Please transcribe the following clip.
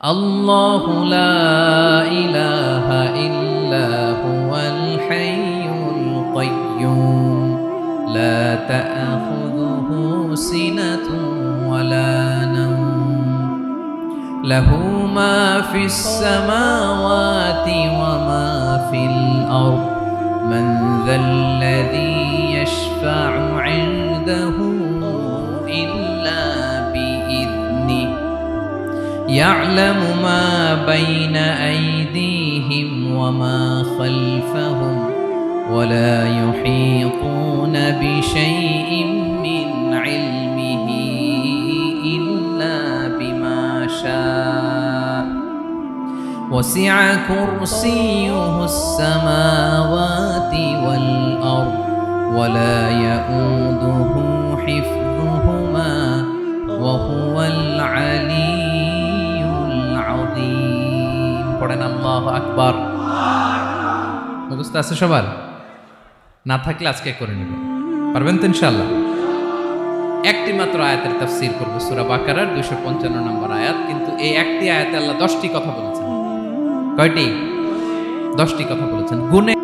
আল্লাহু লা ইলাহা ইল্লা হুয়াল হাইয়ুল কাইয়্যুম লা তা'খুযুহু সিনাতুন ওয়ালা নাওম লাহু মা ফিস সামাওয়াতি ওয়া মা ফিল আরদ মান যাল্লাযী ইয়াশফা'ু 'ইনদাহু ইল্লা বিইذনিহি يعلم ما بين أيديهم وما خلفهم ولا يحيطون بشيء من علمه إلا بما شاء وسع كرسيه السماوات والأرض ولا يؤوده حفظهما وهو العلي পড়েন আল্লাহু আকবার। মুখস্থ আছে সবার? না থাকলে আজকে করে নেবেন, পারবেন তো ইনশাআল্লাহ। একটি মাত্র আয়াতের তাফসীর করব, সূরা বাকারার 255 নম্বর আয়াত। কিন্তু এই একটি আয়াতে আল্লাহ 10টি কথা বলেছেন। কয়টি? 10টি কথা বলেছেন। গুণে